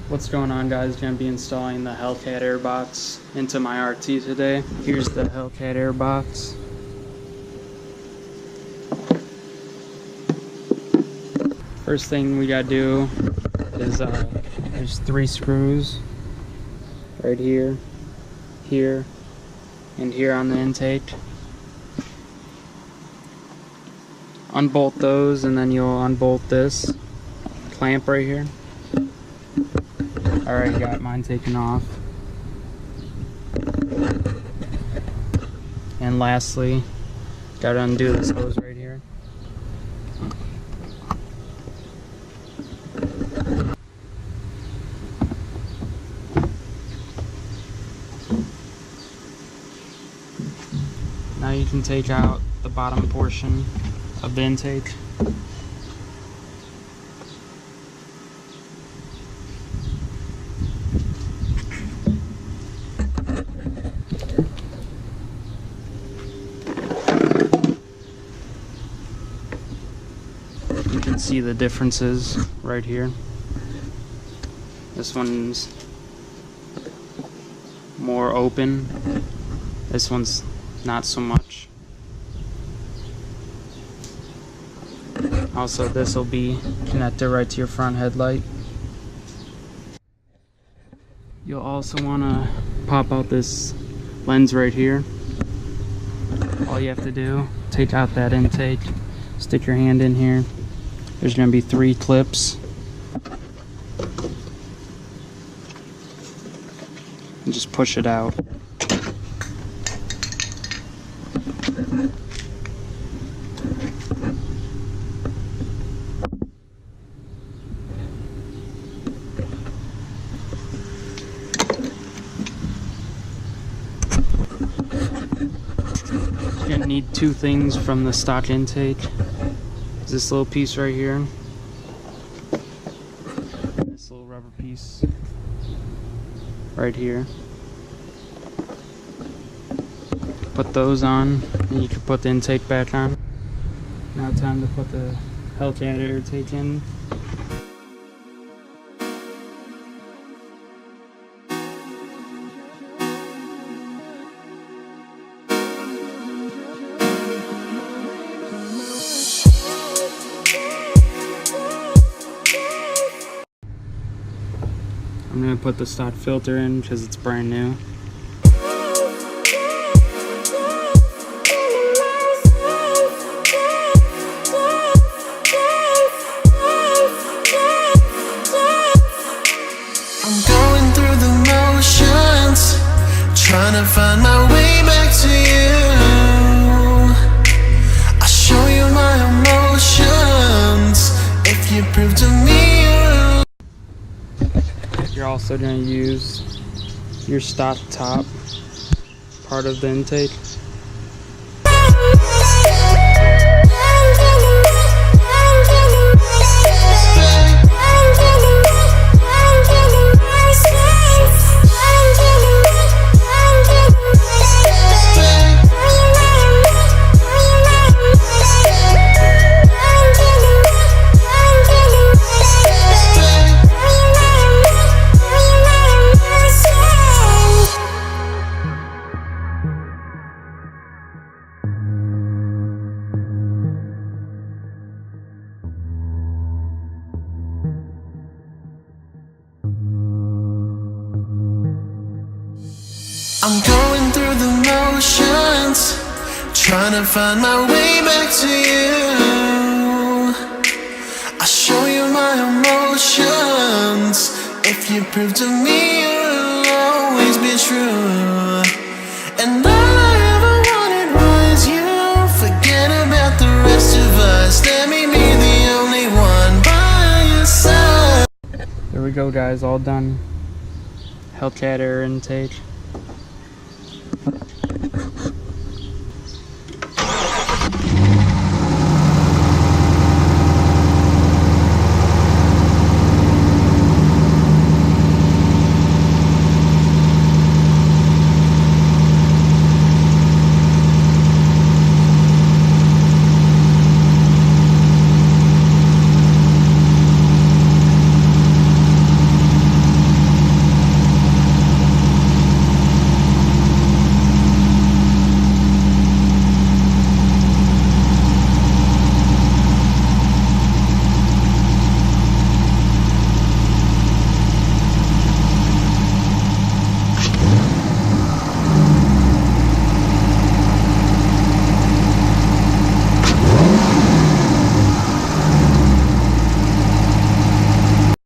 What's going on, guys? Gonna be installing the Hellcat airbox into my RT today. Here's the Hellcat airbox. First thing we gotta do is there's 3 screws right here, here, and here on the intake. Unbolt those, and then you'll unbolt this clamp right here. Alright, got mine taken off. And lastly, gotta undo this hose right here. Now you can take out the bottom portion of the intake. You can see the differences right here. This one's more open. This one's not so much. Also, this will be connected right to your front headlight. You'll also want to pop out this lens right here. All you have to do, take out that intake, stick your hand in here. There's going to be 3 clips. And just push it out. You're going to need 2 things from the stock intake. This little piece right here, and this little rubber piece right here. Put those on, and you can put the intake back on. Now time to put the Hellcat air intake in. I'm going to put the stock filter in because it's brand new. I'm going through the motions, trying to find my way back to you. I show you my emotions if you prove to me. You're also going to use your stock top part of the intake. I'm going through the motions, trying to find my way back to you. I show you my emotions if you prove to me you'll always be true. And all I ever wanted was you. Forget about the rest of us, let me be the only one by your side. There we go, guys, all done. Hellcat air intake.